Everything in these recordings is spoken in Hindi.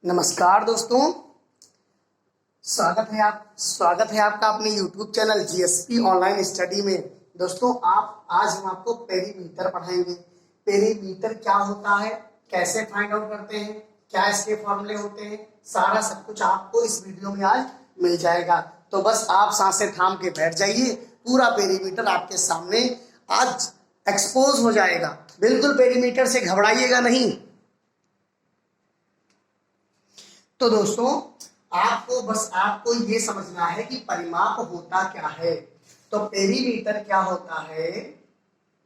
नमस्कार दोस्तों, स्वागत है आपका अपने YouTube channel GSP online study में। दोस्तों आज हम आपको पेरीमीटर पढ़ाएंगे। पेरीमीटर क्या होता है, कैसे फाइंड आउट करते हैं, क्या इसके फॉर्मूले होते हैं, सारा सब कुछ आपको इस वीडियो में आज मिल जाएगा। तो बस आप सांसें थाम के बैठ जाइए, पूरा पेरीमीटर आपके सामने आज एक्सपोज हो जाएगा। बिल्कुल पेरीमीटर से घबराइएगा नहीं। तो दोस्तों आपको ये समझना है कि परिमाप होता क्या है। तो पेरीमीटर क्या होता है,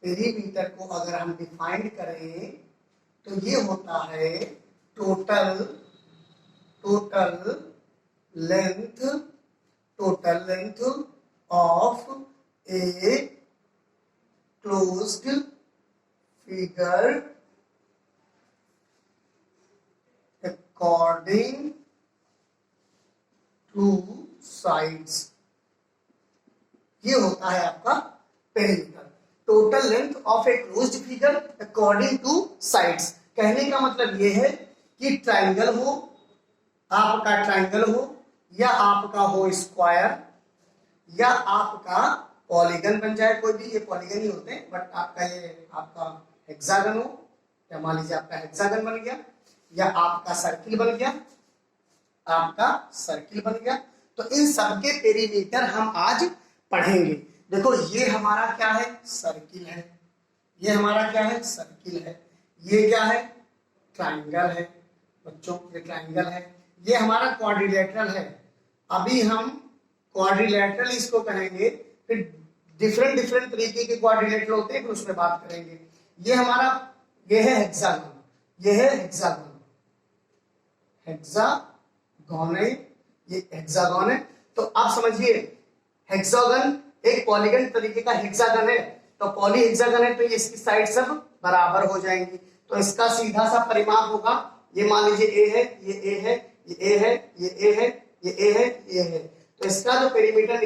पेरीमीटर को अगर हम डिफाइन करें तो ये होता है total length of a closed figure according to sides। ये होता है आपका perimeter, total length of a closed figure according two sides. कहने का मतलब ये है कि ट्राइंगल हो, आपका ट्राइंगल हो या आपका हो स्क्वायर या आपका पॉलीगन बन जाए, कोई भी, ये पॉलीगन ही होते हैं, बट आपका हेक्सागन हो, या मान लीजिए आपका हेक्सागन बन गया या आपका सर्किल बन गया, तो इन सबके पेरीमीटर हम आज पढ़ेंगे। देखो ये हमारा क्या है, सर्किल है, ये हमारा क्या है, सर्किल है, ये क्या है, ट्राइंगल है बच्चों, ये ट्राइंगल है, ये हमारा क्वाड्रिलेटरल है। अभी हम क्वाड्रिलेटरल इसको कहेंगे, फिर डिफरेंट तरीके के क्वाड्रिलेटरल होते हैं, फिर उसमें बात करेंगे। ये हमारा ये है हेक्सागन, ये है हेक्सागन, ये हेक्सागन है। तो आप समझिए हेक्सागन एक पॉलीगन तरीके का हेक्सागन है, तो पॉली हेक्सागन है, तो ये इसकी साइड सब बराबर हो जाएंगी। तो इसका सीधा सा परिमाप होगा, ये मान लीजिए ए है, ये ए है, ये ए है, ये ए है, ये ए है, ये है। तो इसका जो पेरीमीटर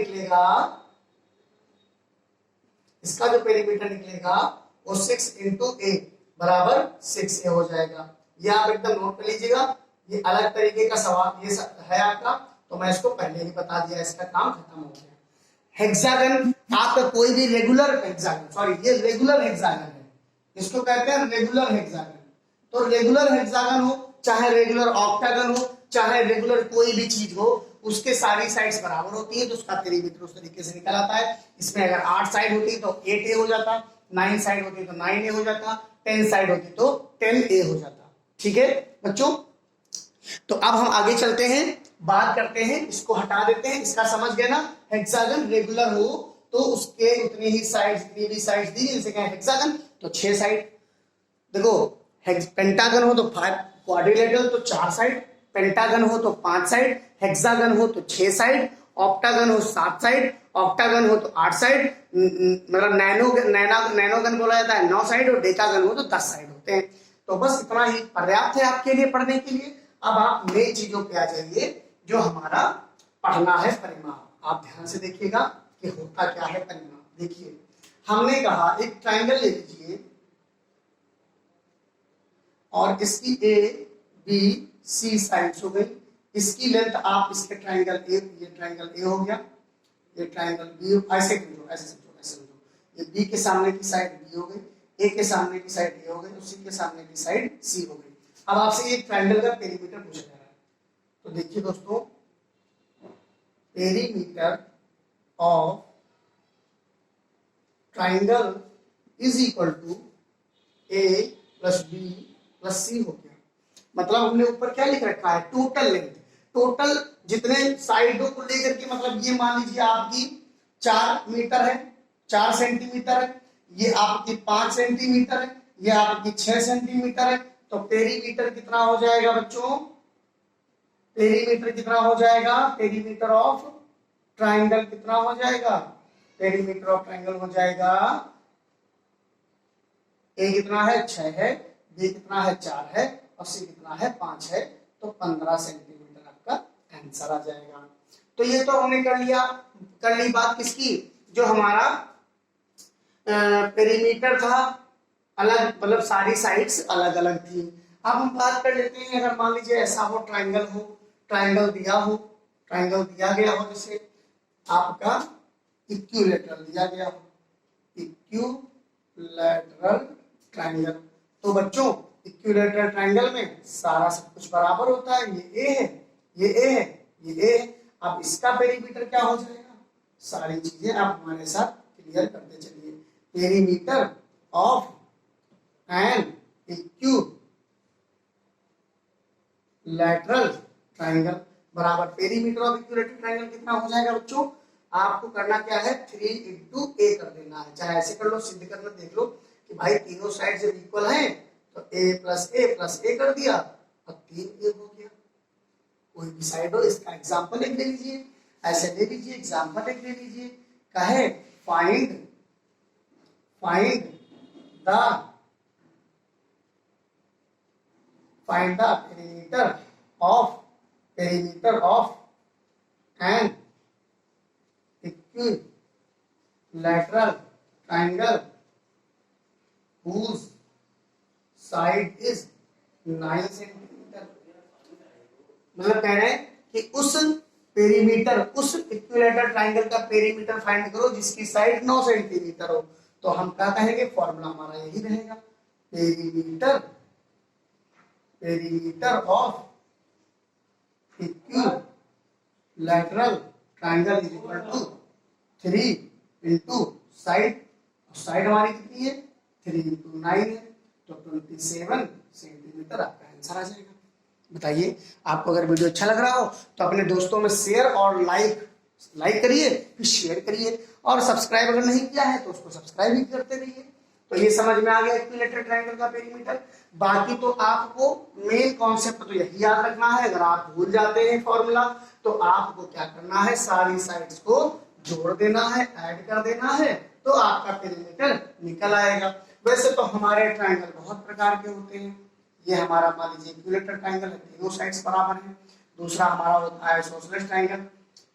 निकलेगा वो 6 इंटू ए बराबर 6 ए हो जाएगा। ये आप एकदम नोट कर लीजिएगा। ये अलग तरीके का सवाल ये है आपका, तो मैं इसको पहले ही बता दिया, इसका काम खत्म हो गया। हेक्सागन आपका कोई भी रेगुलर हेक्सागन, ये रेगुलर हेक्सागन है, इसको कहते हैं रेगुलर हेक्सागन। तो रेगुलर हेक्सागन हो, चाहे रेगुलर ऑक्टागन हो, चाहे रेगुलर कोई भी चीज हो, उसके सारी साइड्स बराबर होती है, तो उसका पेरीमीटर उस तरीके से निकल आता है। इसमें अगर 8 साइड होती तो 8a हो जाता, 9 साइड होती तो 9a हो जाता, 10 साइड होती तो 10a हो जाता। ठीक है बच्चों, तो अब हम आगे चलते हैं, बात करते हैं, इसको हटा देते हैं। इसका समझ गए ना, हेक्सागन रेगुलर हो तो उसके उतनी ही साइड्स, जितनी भी साइड्स दी, इसे कहें हेक्सागन, तो 6 साइड। देखो पेंटागन हो तो 5, क्वाड्रिलेटरल तो 4 साइड, पेंटागन हो तो 5 साइड, हेक्सागन हो तो 6 साइड, ऑक्टागन हो 7 साइड, ऑक्टागन हो तो 8 साइड, मतलब नैनोगन बोला जाता है 9 साइड, और डेकागन हो तो 10 साइड होते हैं। तो बस इतना ही पर्याप्त है आपके लिए पढ़ने के लिए। अब आप नई चीजों पे आ जाइए, जो हमारा पढ़ना है परिमाप। आप ध्यान से देखिएगा कि होता क्या है परिमाप। देखिए हमने कहा एक ट्राइंगल ले लीजिए और इसकी ए बी सी साइड्स हो गई। इसकी लेंथ आप इसके ट्राइंगल ए, ये ट्राइंगल ए हो गया, ये ट्राइंगल बी, ऐसे समझो, ये बी के सामने की साइड बी हो गई, ए के सामने की साइड ए हो गई, उसी के सामने की साइड सी हो गई। अब आपसे एक ट्राइंगल का पेरीमीटर पूछा जा रहा है, तो देखिए दोस्तों, perimeter of triangle is equal to A plus B plus C हो गया। मतलब हमने ऊपर क्या लिख रखा है, टोटल लेंथ, टोटल जितने साइडों को लेकर के, मतलब ये मान लीजिए आपकी 4 मीटर है, 4 सेंटीमीटर है, ये आपकी 5 सेंटीमीटर है, ये आपकी 6 सेंटीमीटर है। तो पेरीमीटर कितना हो जाएगा बच्चों, पेरीमीटर कितना हो जाएगा, पेरीमीटर ऑफ ट्राइंगल कितना हो जाएगा, पेरीमीटर ऑफ ट्राइंगल हो जाएगा, ए कितना है 6 है, बी कितना है 4 है, और सी कितना है 5 है, तो 15 सेंटीमीटर आपका आंसर आ जाएगा। तो ये तो हमने कर ली बात किसकी, जो हमारा पेरीमीटर था, अलग मतलब सारी साइड्स अलग अलग थी। अब हम बात कर लेते हैं, अगर मान लीजिए ऐसा हो, ट्राइंगल हो, ट्राइंगल दिया हो, ट्राइंगल दिया गया हो, जैसे आपका इक्विलैटरल दिया गया हो, इक्विलैटरल ट्राइंगल। तो बच्चों इक्विलैटरल ट्राइंगल में सारा सब कुछ बराबर होता है, ये ए है, ये ए है, ये ए है। अब इसका पेरीमीटर क्या हो जाएगा, सारी चीजें आप हमारे साथ क्लियर करते चलिए। Perimeter of an equilateral triangle बराबर पेरीमीटर ऑफ इक्विलैटरल ट्राइंगल कितना हो जाएगा बच्चों, आपको करना क्या है, 3 इंटू ए कर देना है। चाहे ऐसे कर लो, सिद्ध करना देख लो कि भाई तीनों साइड जब इक्वल हैं तो ए प्लस ए कर दिया, अब 3 ए हो गया। कोई भी साइड हो, इसका एग्जांपल एक ले लीजिए, ऐसे ले लीजिए, एग्जांपल एक ले लीजिए, कहे find the perimeter of an equilateral triangle whose side is 9 centimetre. मतलब कह रहे हैं कि उस पेरीमीटर, उस इक्विलैटरल ट्राइंगल का पेरीमीटर फाइंड करो जिसकी साइड 9 सेंटीमीटर हो। तो हम क्या कहेंगे, फॉर्मूला हमारा यही रहेगा, perimeter of equilateral triangle is equal to 3 into side, side हमारी कितनी है, 3 इंटू 9 है, तो 27 सेंटीमीटर आपका आंसर आ जाएगा। बताइए, आपको अगर वीडियो अच्छा लग रहा हो तो अपने दोस्तों में शेयर और लाइक करिए, फिर शेयर करिए, और सब्सक्राइब अगर नहीं किया है तो उसको सब्सक्राइब भी करते रहिए। तो ये समझ में आ गया इक्विलैटरल ट्रायंगल का पेरीमीटर। बाकी तो आपको मेन कॉन्सेप्ट तो यही याद रखना है। अगर आप भूल जाते हैं फॉर्मूला तो आपको क्या करना है, सारी साइड्स को जोड़ देना है, ऐड कर देना है, तो आपका पेरीमीटर निकल आएगा। वैसे तो हमारे ट्रायंगल बहुत प्रकार के होते हैं। ये हमारा मान लीजिए इक्विलैटरल ट्रायंगल है, तीनों साइड्स बराबर हैं। दूसरा हमारा होता है आइसोसेलेस ट्रायंगल,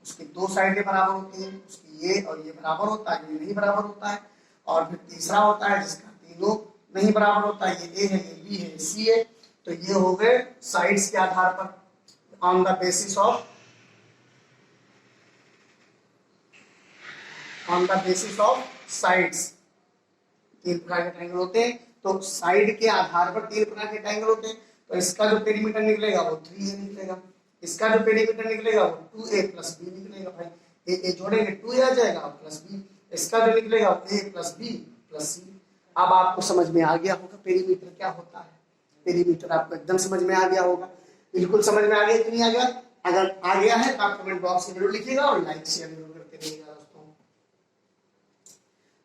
उसकी दो साइडें बराबर होती हैं, उसकी ये और ये बराबर होता है, ये नहीं बराबर होता है। और फिर तीसरा होता है जिसका तीनों नहीं बराबर होता है, ये ए है, ये बी है, ये सी है। तो ये हो गए साइड्स के आधार पर, on the basis of sides. तीन प्रकार के ट्रायंगल होते हैं, तो साइड के आधार पर तीन प्रकार के ट्रायंगल होते हैं। तो इसका जो पेरीमीटर निकलेगा वो 3a निकलेगा, इसका जो पेरीमीटर निकलेगा वो 2a प्लस बी निकलेगा। भाई ए जोड़ेंगे 2a आ जाएगा प्लस बी, इसका जो निकलेगा वो a प्लस बी प्लस सी। अब आपको समझ में आ गया होगा पेरीमीटर क्या होता है। पेरीमीटर आपको एकदम समझ में आ गया होगा, बिल्कुल समझ में आ गया कि नहीं आ गया? अगर आ गया है तो आप कमेंट बॉक्स में जरूर लिखिएगा और लाइक शेयर जरूर करते रहिएगा दोस्तों।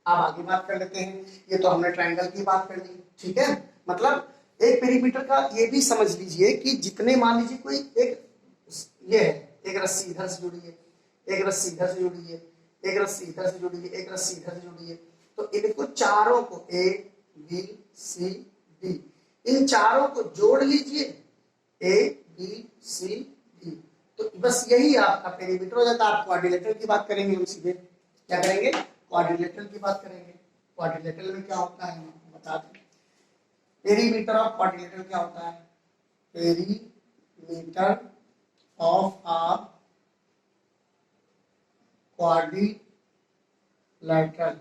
अब आगे बात कर लेते हैं। ये तो हमने ट्रायंगल की बात कर ली, ठीक है। मतलब एक पेरीमीटर का ये भी समझ लीजिए कि जितने, मान लीजिए कोई एक ये है, एक रस्सी इधर से जुड़ी है, एक रस्सी इधर से जुड़ी है, एक रस्सी इधर से जुड़ी है, एक रस्सी इधर से जुड़ी है। तो इनको चारों को ए बी सी डी, इन चारों को जोड़ लीजिए, ए बी सी डी। तो बस यही आपका पेरीमीटर हो जाता है। आप क्वाड्रिलेटरल की बात करेंगे, हम सीधे क्या करेंगे, क्वाड्रिलेटरल की बात करेंगे। क्वाड्रिलेटरल में क्या होता है हम बता दें। पेरीमीटर ऑफ क्वाड्रिलेटरल क्या होता है, perimeter of a quadrilateral,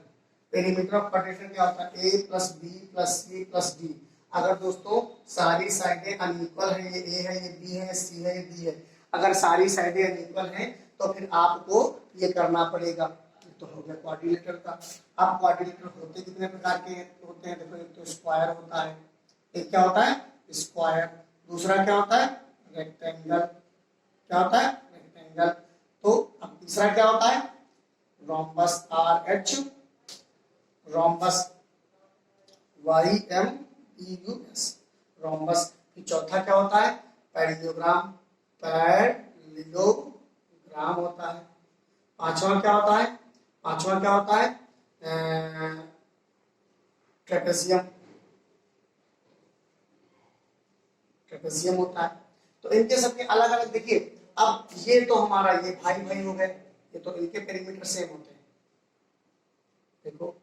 perimeter of quadrilateral क्या होता है, A plus B plus C plus D. अगर दोस्तों सारी साइडें अनइक्वल है, ये ए है, ये बी है, सीहै, ये डी है, अगर सारी साइडें अनइक्वल हैं तो फिर आपको ये करना पड़ेगा। तो हो गया क्वाड्रिलेटरल का। अब क्वाड्रिलेटरल होते कितने प्रकार के होते हैं, देखो एक तो स्क्वायर होता है, एक क्या होता है स्क्वायर, दूसरा क्या होता है रेक्टेंगल, क्या होता है रेक्टेंगल। तो अब तीसरा क्या होता है rhombus, R H rhombus, Y M E U S rhombus. फिर चौथा क्या होता है पैरेललोग्राम, पैरेललोग्राम होता है। पांचवा क्या होता है, पांचवा क्या होता है ट्रेपेजियम, ट्रेपेजियम होता है। तो इनके सबके अलग अलग देखिए। अब ये तो हमारा ये भाई भाई हो गए, ये तो इनके पेरीमीटर सेम होते हैं। देखो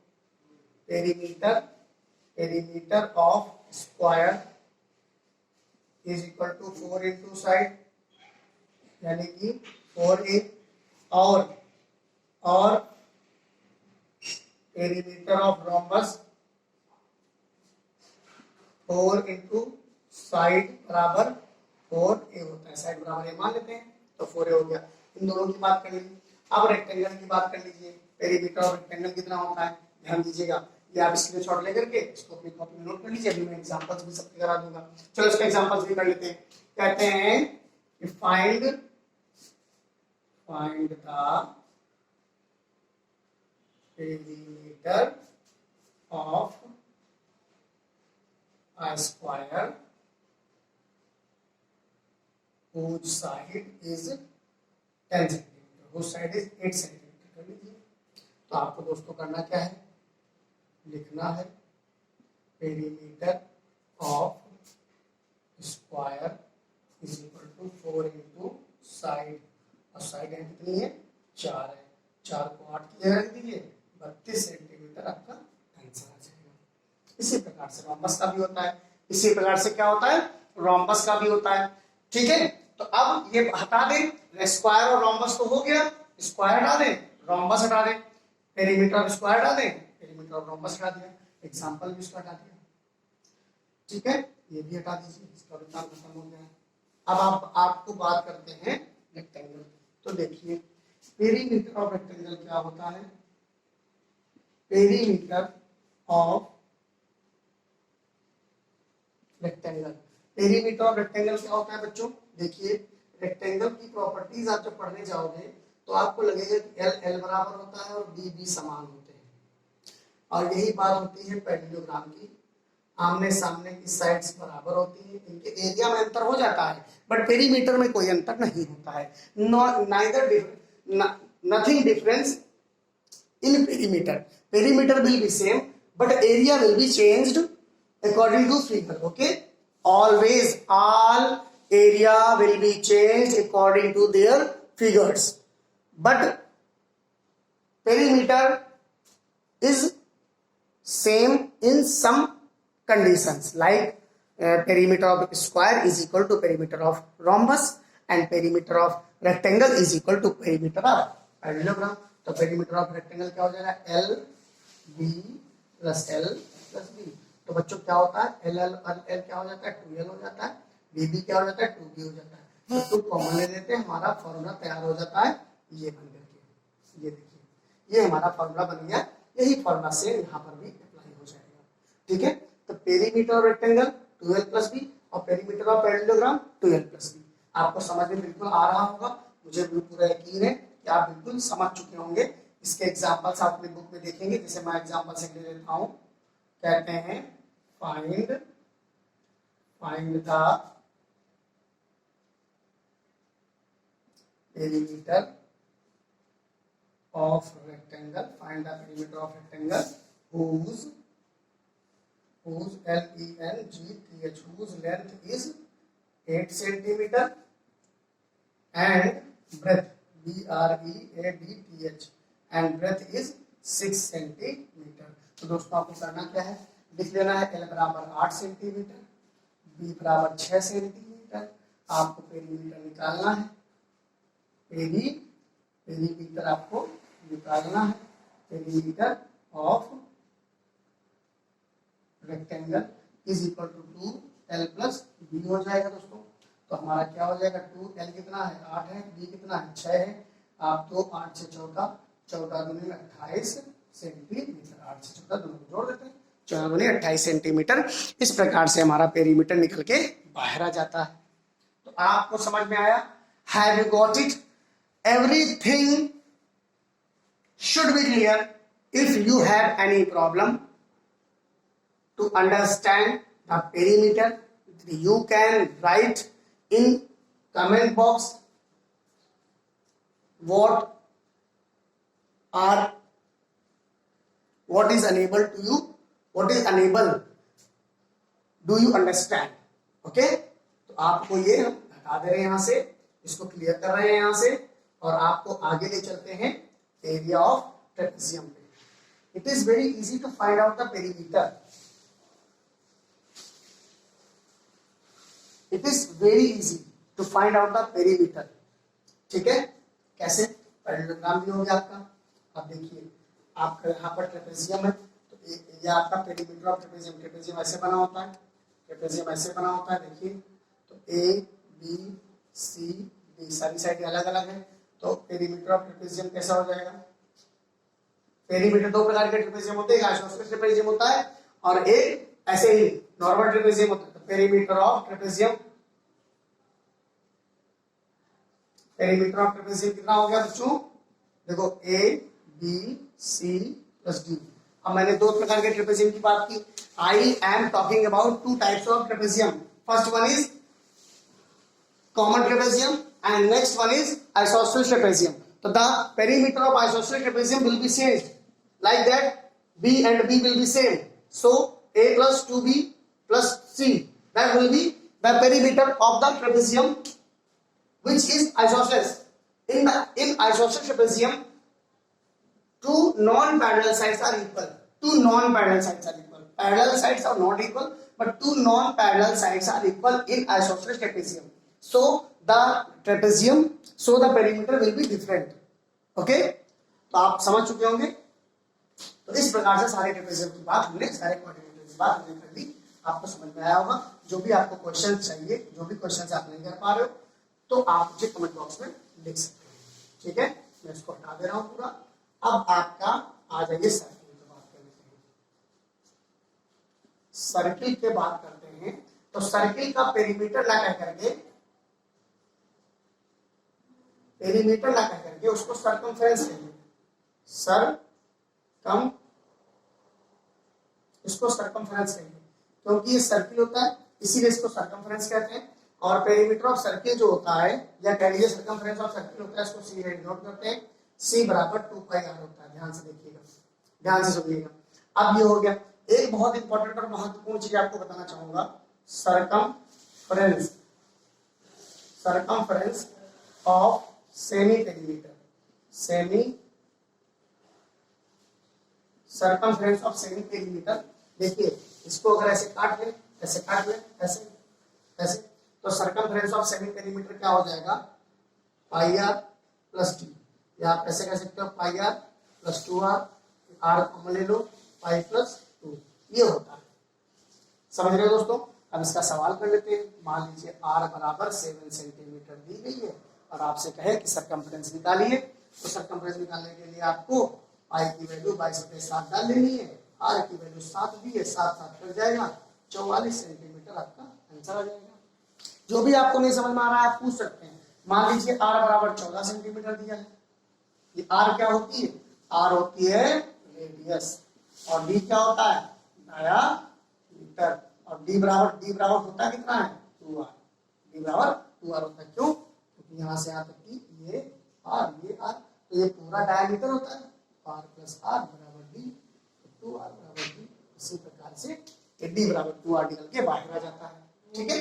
perimeter of square is equal to 4 into side यानी कि 4a और perimeter of rhombus 4 into side बराबर 4a होता है। साइड बराबर a मान लेते हैं तो 4a हो गया। इन दोनों की बात कर ली। अब रेक्टेंगल की बात कर लीजिए। पेरीमीटर ऑफ रेक्टेंगल कितना होता है ध्यान दीजिएगा। ये आप स्क्रीनशॉट लेकर के इसको अपनी कॉपी में नोट कर लीजिए। अभी मैं एग्जांपल्स भी सबके करा दूंगा। चलो इसका एग्जांपल्स भी कर लेते हैं। कहते हैं कि find the perimeter of a square whose side is 10 centimeter, whose side is 8 centimeter कर लीजिए। तो आपको दोस्तों करना क्या है, लिखना है perimeter of square is equal to 4 into side, और साइड है कितनी है 4 है, 4 को 8 की जगह रख दीजिए 32 सेंटीमीटर आपका आंसर आ जाएगा। इसी प्रकार से रोम्बस का भी होता है। इसी प्रकार से क्या होता है रोम्बस का भी होता है। ठीक है, तो अब ये हटा दें, स्क्वायर और रोम्बस तो हो गया, स्क्वायर हटा दें, रोम्बस हटा दें, पेरीमीटर ऑफ स्क्वायर हटा दें, पेरीमीटर ऑफ रोम्बस हटा दिया, एग्जांपल भी इसका हटा दिया। ठीक है, ये भी हटा दीजिए, इसका भी काम खत्म हो गया। अब आपको बात करते हैं रेक्टेंगल। तो देखिए पेरीमीटर ऑफ रेक्टेंगल क्या होता है। Perimeter of rectangle, perimeter of rectangle क्या होता है बच्चों। देखिए रेक्टेंगल की प्रॉपर्टीज आप जब पढ़ने जाओगे तो आपको लगेगा कि एल एल बराबर होता है और बी बी समान होते हैं, और यही बात होती है पैरेललोग्राम की। आमने सामने की साइड्स बराबर होती है, इनके एरिया में अंतर हो जाता है बट पेरीमीटर में कोई अंतर नहीं होता है। Nothing difference in perimeter, perimeter will be same but area will be changed according to figure. Okay, always all area will be changed according to their figures, but perimeter is same in some conditions, like perimeter of square is equal to perimeter of rhombus and perimeter of rectangle is equal to perimeter of parallelogram. तो perimeter of rectangle क्या हो जाएगा l b plus l plus b। तो बच्चों क्या होता है एल एल एल क्या हो जाता है 2l हो जाता है, बी बी क्या हो जाता है 2b हो जाता है। तो 2 कॉमन ले लेते हैं, हमारा फॉर्मूला तैयार हो जाता है ये बन करके। ये देखिए ये हमारा फॉर्मूला बन गया, यही फॉर्मूला से यहाँ पर भी अप्लाई हो जाएगा। ठीक है, तो perimeter of rectangle 2l plus B और perimeter of parallelogram 2l plus B. आपको समझ में बिल्कुल आ रहा होगा, मुझे पूरा यकीन है कि आप बिल्कुल समझ चुके होंगे। इसके एग्जाम्पल्स आप अपनी बुक में देखेंगे, जैसे मैं एग्जाम्पल से ले लेता हूँ। कहते हैं find the perimeter of rectangle, find the perimeter of rectangle whose L-E-N-G-T-H, whose length is 8 centimeter and breadth B-R-E-A-D-T-H and breadth is 6 centimeter। तो दोस्तों आपको करना क्या है, लिख लेना है L बराबर 8 सेंटीमीटर, B बराबर 6 सेंटीमीटर। आपको पेरीमीटर निकालना है, पेरीमीटर आपको निकालना है, perimeter of rectangle is equal to 2l plus b हो जाएगा दोस्तों। तो हमारा क्या हो जाएगा 2l कितना है 8 है, b कितना है 6 है। आप तो 8 से 14 दूनी में 28 सेंटीमीटर, 8 से 14 दोनों को जोड़ देते हैं, 14 दूनी 28 सेंटीमीटर। इस प्रकार से हमारा पेरीमीटर निकल के बाहर आ जाता है। तो आपको समझ में आया, have you got it? Everything should be clear. If you have any problem to understand the perimeter, you can write in comment box what is unable to you, what is unable do you understand. Okay, तो आपको ये हम हटा दे रहे हैं यहाँ से, इसको क्लियर कर रहे हैं यहाँ से, और आपको आगे ले चलते हैं area of trapezium पे। It is very easy to find out the perimeter. It is very easy to find out the perimeter. ठीक है, कैसे? पैरेललोग्राम भी हो गया आपका। अब देखिए आपका यहाँ पर ट्रेपेजियम है, तो ये आपका पेरीमीटर ऑफ ट्रेपेजियम। ट्रेपेजियम ऐसे बना होता है, ट्रेपेजियम ऐसे बना होता है। देखिए तो ए बी सी डी सारी साइड अलग अलग है, तो पेरीमीटर ऑफ ट्रेपेजियम कैसा हो जाएगा? पेरीमीटर दो प्रकार के ट्रेपेजियम होते हैं, आइसोसेलेस ट्रेपेजियम होता है और एक ऐसे ही नॉर्मल ट्रेपेजियम होता है। तो perimeter of trapezium, perimeter of trapezium कितना हो गया बच्चों? देखो A B C plus D. अब मैंने दो प्रकार के ट्रेपेजियम की बात की। I am talking about two types of trapezium. First one is common trapezium and next one is isosceles trapezium. So the perimeter of isosceles trapezium will be changed like that. B and B will be same. So A plus 2B plus C, that will be the perimeter of the trapezium which is isosceles. In isosceles trapezium, two non-parallel sides are equal. Two non-parallel sides are equal. Parallel sides are not equal, but two non-parallel sides are equal in isosceles trapezium. So the trapezium, so the perimeter will be different. Okay, तो आप समझ चुके होंगे। तो इस प्रकार से सारे ट्रेपेजियम की बात हमने, सारे कोऑर्डिनेटर की बात हमने कर ली। आपको समझ में आया होगा। जो भी आपको क्वेश्चन चाहिए, जो भी क्वेश्चन आप नहीं कर पा रहे हो, तो आप मुझे कमेंट बॉक्स में लिख सकते हैं। ठीक है, मैं इसको हटा दे रहा हूं पूरा। अब आपका आ जाइए सर्किल की बात करते हैं। सर्किल के बात करते हैं, तो सर्किल का पेरीमीटर ला करके, पेरीमीटर ला करके उसको सरकमफ्रेंस कहेंगे। इसको सरकमफ्रेंस कहेंगे, क्योंकि ये सर्किल होता है इसीलिए इसको सरकमफ्रेंस कहते हैं। और पेरीमीटर ऑफ सर्किल जो होता है, या कह लीजिए सरकमफ्रेंस ऑफ सर्किल होता है, इसको सी डिनोट करते हैं। सी बराबर 2 पाई आर होता है। ध्यान से देखिएगा, ध्यान से सुनिएगा। अब ये हो गया। एक बहुत इंपॉर्टेंट और महत्वपूर्ण चीज आपको बताना चाहूंगा, circumference, circumference of semi perimeter, semi circumference of semi perimeter. देखिए इसको अगर ऐसे काट ले, ऐसे काट ले, ऐसे ऐसे, तो सरकमफ्रेंस ऑफ सेमी पेरीमीटर क्या हो जाएगा? Pi R plus T. या आप ऐसे कह सकते हो pi R plus 2r, R common ले लो, पाई प्लस 2, ये होता है। समझ रहे हो दोस्तों? अब इसका सवाल कर लेते हैं। मान लीजिए r बराबर 7 सेंटीमीटर दी गई है और आपसे कहे कि सरकमफ्रेंस निकालिए। तो सरकमफ्रेंस निकालने के लिए आपको पाई की वैल्यू 22/7 डाल लेनी है, आर की वैल्यू 7 दी है, 7 7 कट जाएगा, 44 सेंटीमीटर आपका आंसर आ जाएगा। जो भी आपको नहीं समझ में आ रहा है आप पूछ सकते हैं। मान लीजिए आर बराबर 14 सेंटीमीटर दिया है। ये आर क्या होती है? आर होती है रेडियस, और डी क्या होता है? डायामीटर। और डी बराबर होता है कितना है? 2r। डी बराबर 2r होता है। क्यों? क्योंकि यहाँ से यहाँ तक की ये आर, ये आर, तो ये पूरा डायमीटर होता है। आर प्लस आर बराबर डी, तो 2r बराबर डी। इसी प्रकार से डी बराबर 2r निकल के बाहर आ जाता है। ठीक है,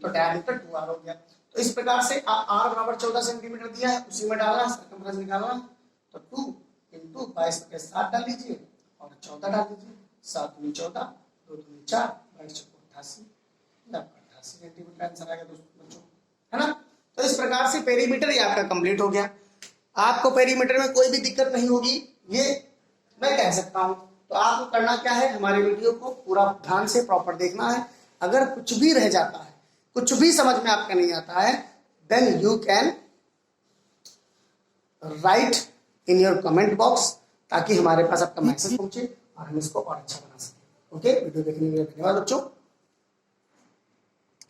तो डायमीटर 2r हो गया। तो इस प्रकार से आर बराबर 14 सेंटीमीटर दिया है, उसी में डालना, सरकमफ्रेंस निकालना। तो 2 × 22/7 डाल लीजिए और 14 डाल दीजिए। 7 दूनी 14, 2 दूनी 4, 22 × 88, आपका 88 सेंटीमीटर आंसर आएगा बच्चों, है ना। तो इस प्रकार से पेरीमीटर ये आपका कंप्लीट हो गया। आपको पेरीमीटर में कोई भी दिक्कत नहीं होगी, ये मैं कह सकता हूं। तो आपको करना क्या है, हमारे वीडियो को पूरा ध्यान से प्रॉपर देखना है। अगर कुछ भी रह जाता है, कुछ भी समझ में आपका नहीं आता है, then you can write in your comment box, ताकि हमारे पास आपका मैसेज पहुंचे और हम इसको और अच्छा बना सकें। ओके, वीडियो देखने के लिए धन्यवाद बच्चों।